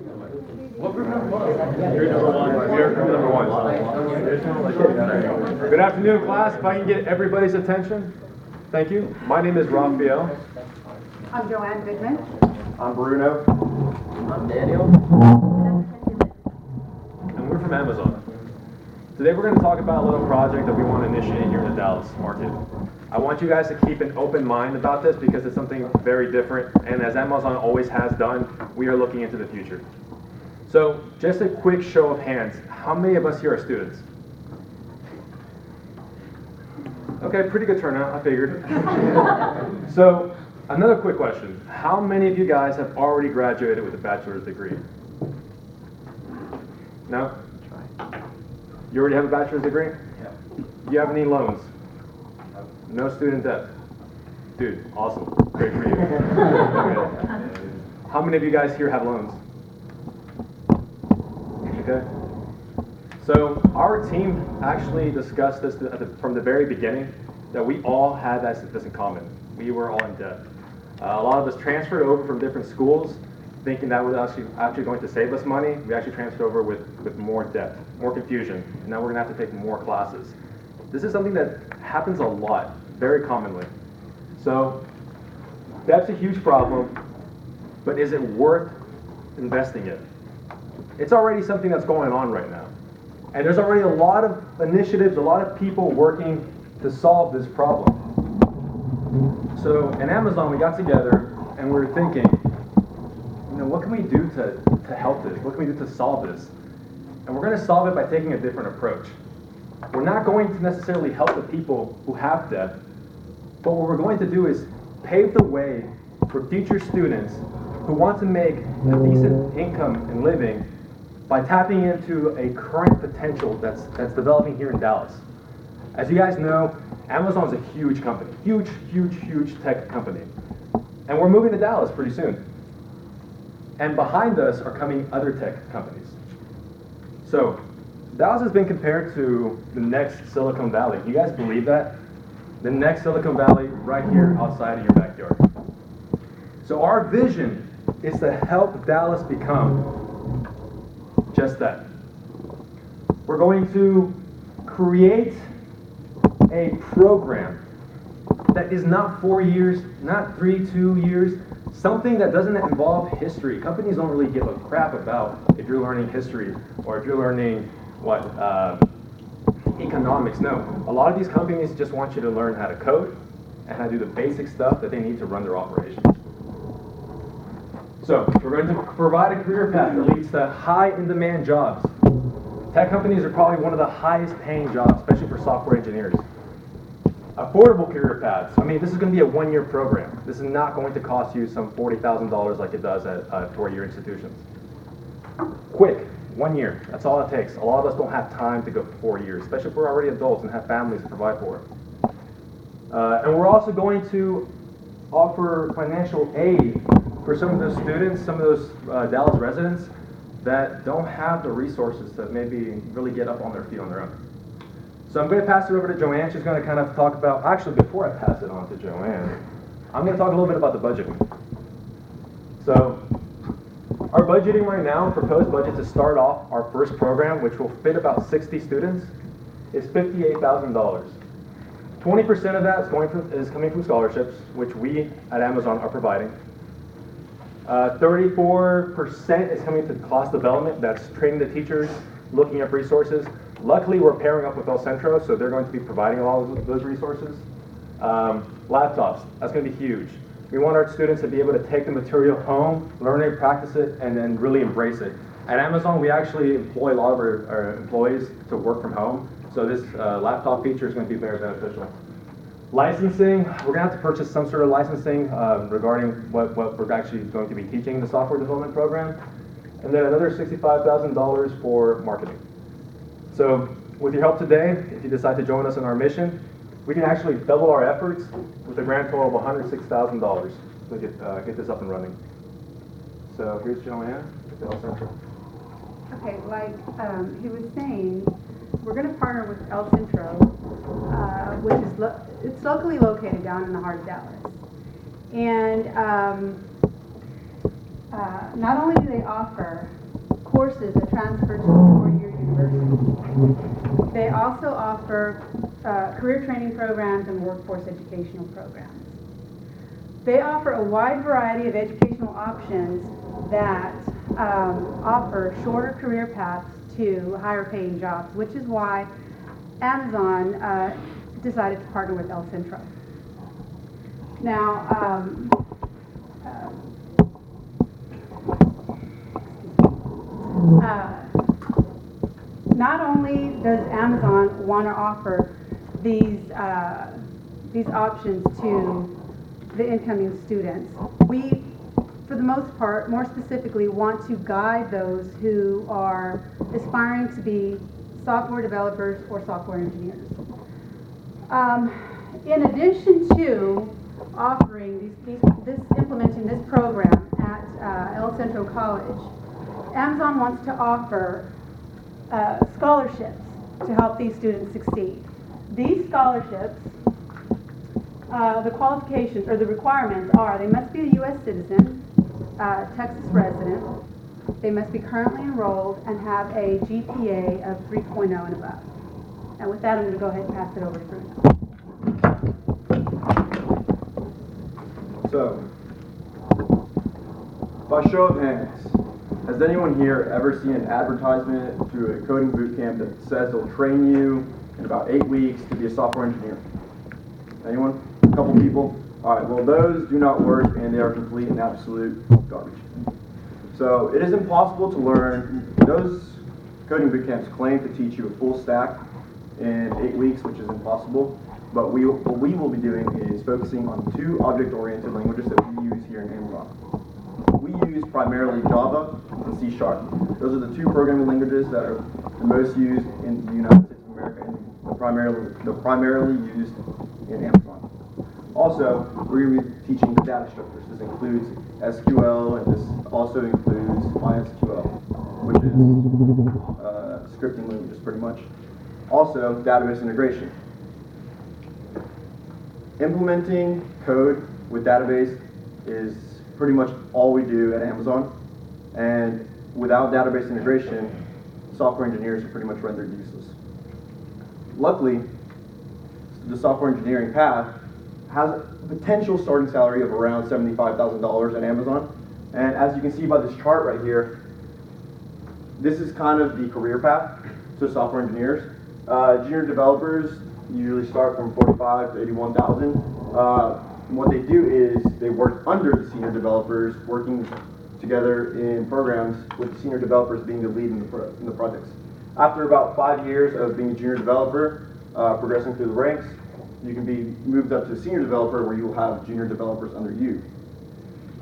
What group number one? You're number one. You're number one. Good afternoon, class. If I can get everybody's attention. Thank you. My name is Rafael. I'm Goodman. I'm Bruno. I'm Daniel. And we're from Amazon. Today we're going to talk about a little project that we want to initiate here in the Dallas market. I want you guys to keep an open mind about this because it's something very different, and as Amazon always has done, we are looking into the future. So, just a quick show of hands. How many of us here are students? Okay, pretty good turnout, I figured. So, another quick question. How many of you guys have already graduated with a bachelor's degree? No? You already have a bachelor's degree? Yeah. Do you have any loans? No student debt? Dude, awesome. Great for you. Okay. How many of you guys here have loans? Okay. So our team actually discussed this from the very beginning, that we all had this in common. We were all in debt. A lot of us transferred over from different schools, thinking that was actually going to save us money. We actually transferred over with more debt, more confusion, and now we're going to have to take more classes. This is something that happens a lot, very commonly. So that's a huge problem, but is it worth investing in? It's already something that's going on right now. And there's already a lot of initiatives, a lot of people working to solve this problem. So in Amazon, we got together and we were thinking, what can we do to help this? What can we do to solve this? And we're going to solve it by taking a different approach. We're not going to necessarily help the people who have debt, but what we're going to do is pave the way for future students who want to make a decent income and living by tapping into a current potential that's developing here in Dallas. As you guys know, Amazon's a huge company, huge tech company. And we're moving to Dallas pretty soon. And behind us are coming other tech companies. So, Dallas has been compared to the next Silicon Valley. You guys believe that? The next Silicon Valley right here outside of your backyard. So our vision is to help Dallas become just that. We're going to create a program that is not 4 years, not 2 years, something that doesn't involve history. Companies don't really give a crap about if you're learning history or if you're learning economics. No, a lot of these companies just want you to learn how to code and how to do the basic stuff that they need to run their operations. So we're going to provide a career path that leads to high in-demand jobs. Tech companies are probably one of the highest paying jobs, especially for software engineers. Affordable career paths. I mean, this is going to be a one-year program. This is not going to cost you some $40,000 like it does at 4-year institutions. Quick, 1 year. That's all it takes. A lot of us don't have time to go for 4 years, especially if we're already adults and have families to provide for. And we're also going to offer financial aid for some of those students, some of those Dallas residents that don't have the resources to maybe really get up on their feet on their own. So I'm going to pass it over to Joanne. She's going to kind of talk about, actually before I pass it on to Joanne, I'm going to talk a little bit about the budgeting. So our budgeting right now, proposed budget to start off our first program, which will fit about 60 students, is $58,000. 20% of that is coming from scholarships, which we at Amazon are providing. 34% is coming to cost development. That's training the teachers, looking at resources. Luckily, we're pairing up with El Centro, so they're going to be providing all of those resources. Laptops, that's going to be huge. We want our students to be able to take the material home, learn it, practice it, and then really embrace it. At Amazon, we actually employ a lot of our employees to work from home, so this laptop feature is going to be very beneficial. Licensing, we're going to have to purchase some sort of licensing regarding what we're actually going to be teaching in the software development program. And then another $65,000 for marketing. So with your help today, if you decide to join us in our mission, we can actually double our efforts with a grand total of $106,000 to get this up and running. So here's Joanne with El Centro. Okay, like he was saying, we're going to partner with El Centro, which is it's locally located down in the heart of Dallas. And not only do they offer courses that transfer to four-year universities. They also offer career training programs and workforce educational programs. They offer a wide variety of educational options that offer shorter career paths to higher paying jobs, which is why Amazon decided to partner with El Centro. Now, not only does Amazon want to offer these options to the incoming students, we, for the most part, more specifically, want to guide those who are aspiring to be software developers or software engineers. In addition to offering implementing this program at El Centro College, Amazon wants to offer scholarships to help these students succeed. These scholarships, the qualifications or the requirements are: they must be a U.S. citizen, Texas resident, they must be currently enrolled, and have a GPA of 3.0 and above. And with that, I'm going to go ahead and pass it over to Bruno. So, by show of hands, has anyone here ever seen an advertisement through a coding boot camp that says they'll train you in about 8 weeks to be a software engineer? Anyone? A couple people? Alright, well those do not work and they are complete and absolute garbage. So it is impossible to learn. Those coding boot camps claim to teach you a full stack in 8 weeks, which is impossible. But what we will be doing is focusing on 2 object-oriented languages that we use here in Amazon. We use primarily Java and C#. Those are the 2 programming languages that are the most used in the United States of America and they're primarily used in Amazon. Also, we're going to be teaching the data structures. This includes SQL and this also includes MySQL, which is scripting languages pretty much. Also, database integration. Implementing code with database is pretty much all we do at Amazon, and without database integration, software engineers are pretty much rendered useless. Luckily, the software engineering path has a potential starting salary of around $75,000 at Amazon, and as you can see by this chart right here, this is kind of the career path to software engineers. Junior developers usually start from $45,000 to $81,000. What they do is they work under the senior developers, working together in programs with the senior developers being the lead in the projects. After about 5 years of being a junior developer, progressing through the ranks, you can be moved up to a senior developer where you will have junior developers under you.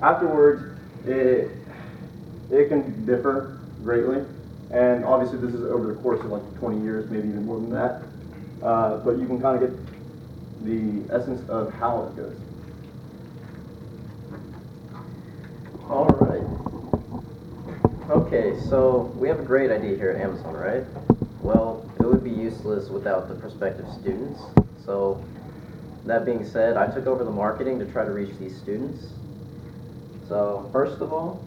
Afterwards, it can differ greatly, and obviously this is over the course of like 20 years, maybe even more than that. But you can kind of get the essence of how it goes. All right. Okay, so we have a great idea here at Amazon, right? Well, it would be useless without the prospective students. So that being said, I took over the marketing to try to reach these students. So first of all,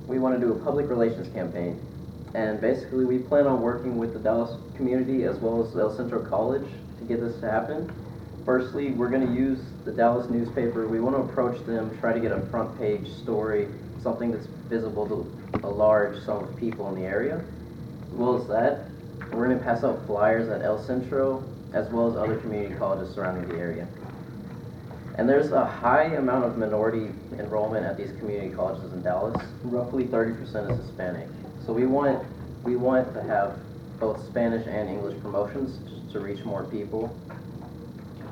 we want to do a public relations campaign. And basically we plan on working with the Dallas community as well as El Centro College to get this to happen. Firstly, we're going to use the Dallas newspaper. We want to approach them, try to get a front page story, something that's visible to a large sum of people in the area. As well as that, we're going to pass out flyers at El Centro as well as other community colleges surrounding the area. And there's a high amount of minority enrollment at these community colleges in Dallas. Roughly 30% is Hispanic. So we want to have both Spanish and English promotions to reach more people.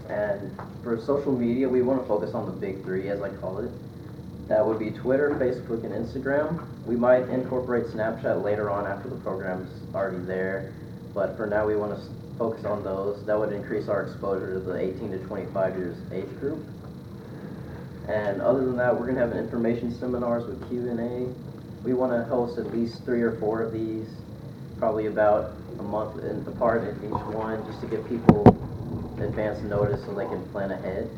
And for social media, we want to focus on the big 3, as I call it. That would be Twitter, Facebook, and Instagram. We might incorporate Snapchat later on after the program's already there. But for now, we want to focus on those. That would increase our exposure to the 18 to 25 years age group. And other than that, we're going to have information seminars with Q&A. We want to host at least 3 or 4 of these, probably about a month apart in each one, just to give people advance notice so they can plan ahead.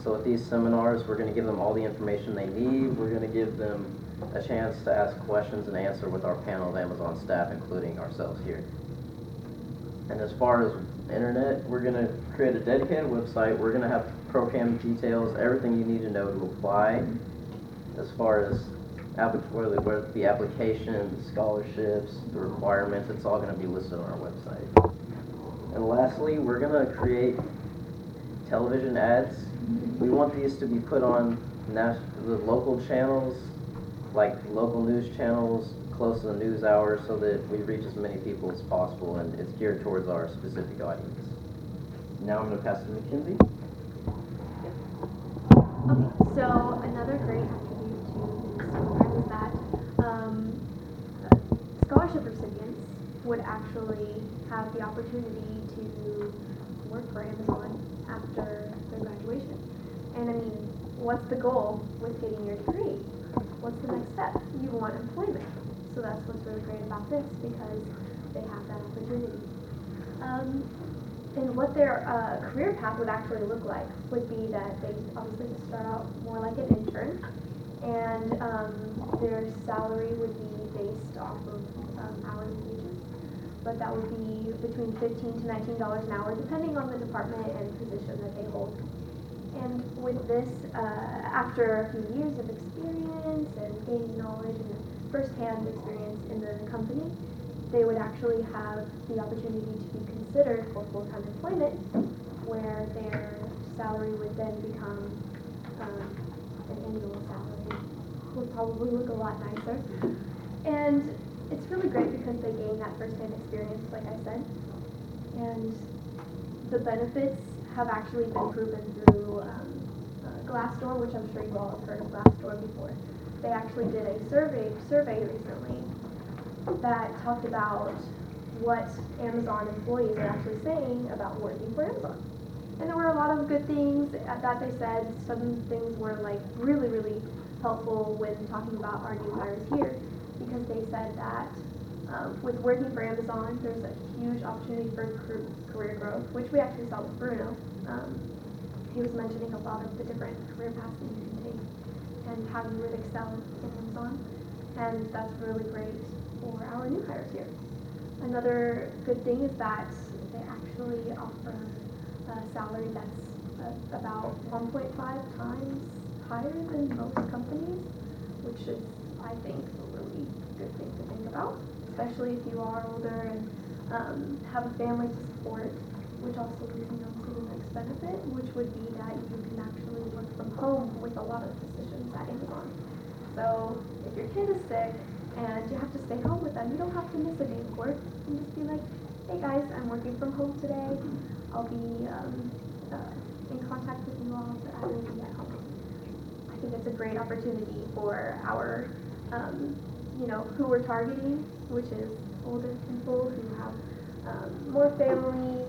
So with these seminars, we're going to give them all the information they need. We're going to give them a chance to ask questions and answer with our panel of Amazon staff, including ourselves here. And as far as internet, we're going to create a dedicated website. We're going to have program details, everything you need to know to apply, as far as whether the application, the scholarships, the requirements. It's all going to be listed on our website. And lastly, we're going to create television ads. We want these to be put on the local channels, like local news channels, close to the news hour, so that we reach as many people as possible, and it's geared towards our specific audience. Now I'm going to pass it to Mackenzie. Okay, so another great attribute to this program is that scholarship recipients would actually have the opportunity to work for Amazon after their graduation. And I mean, what's the goal with getting your degree? What's the next step? You want employment. So that's what's really great about this, because they have that opportunity. And what their career path would actually look like would be that they obviously just start out more like an intern, and their salary would be based off of hourly wages, but that would be between $15 to $19 an hour, depending on the department and position that they hold. And with this, after a few years of experience and gaining knowledge and first-hand experience in the company, they would actually have the opportunity to be considered for full-time employment, where their salary would then become an annual salary. Would probably look a lot nicer. And it's really great because they gain that first-hand experience, like I said. And the benefits have actually been proven through Glassdoor, which I'm sure you all have heard of Glassdoor before. They actually did a survey recently that talked about what Amazon employees are actually saying about working for Amazon. And there were a lot of good things that they said. Some things were like really, really helpful when talking about our new hires here, because they said that with working for Amazon, there's a huge opportunity for career growth, which we actually saw with Bruno. He was mentioning a lot of the different career paths that you can take and how you would excel in Amazon. And that's really great for our new hires here. Another good thing is that they actually offer a salary that's about 1.5 times higher than most companies, which is, I think, a really good thing to think about, especially if you are older and have a family to support, which also leads me on to the next benefit, which would be that you can actually work from home with a lot of positions at Amazon. So if your kid is sick and you have to stay home with them, you don't have to miss a day of work. You can just be like, hey guys, I'm working from home today. I'll be in contact with you all, but I will be at home. I think it's a great opportunity for our, who we're targeting, which is older people who have more family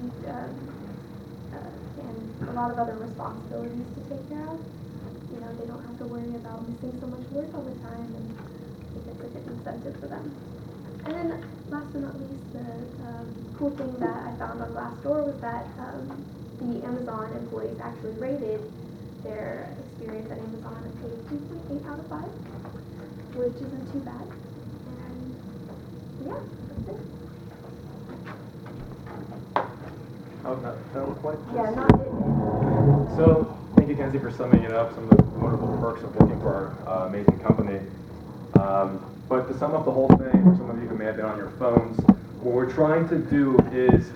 and a lot of other responsibilities to take care of. You know, they don't have to worry about missing so much work all the time, and I think it's a good incentive for them. And then, last but not least, the cool thing that I found on Glassdoor was that the Amazon employees actually rated their experience at Amazon a 3.8 out of 5, which isn't too bad. And yeah, that's it. Oh, not quite. Yeah, not it. So, thank you, Kenzie, for summing it up, some of the wonderful perks of working for our amazing company. But to sum up the whole thing, for some of you who may have been on your phones, what we're trying to do is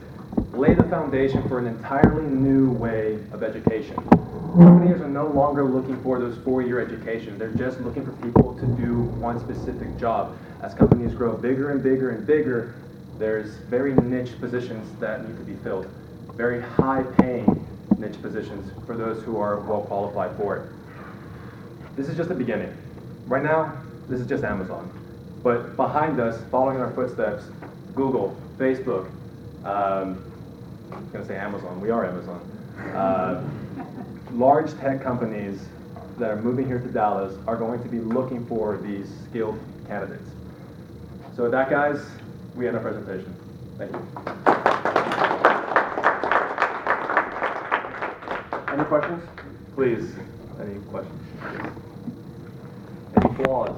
lay the foundation for an entirely new way of education. Companies are no longer looking for those 4-year education. They're just looking for people to do one specific job. As companies grow bigger and bigger and bigger, there's very niche positions that need to be filled. Very high-paying niche positions for those who are well qualified for it. This is just the beginning. Right now, this is just Amazon. But behind us, following in our footsteps, Google, Facebook, I'm going to say Amazon, we are Amazon. Large tech companies that are moving here to Dallas are going to be looking for these skilled candidates. So with that, guys, we end our presentation. Thank you. Any questions? Please, any questions? Any flaws?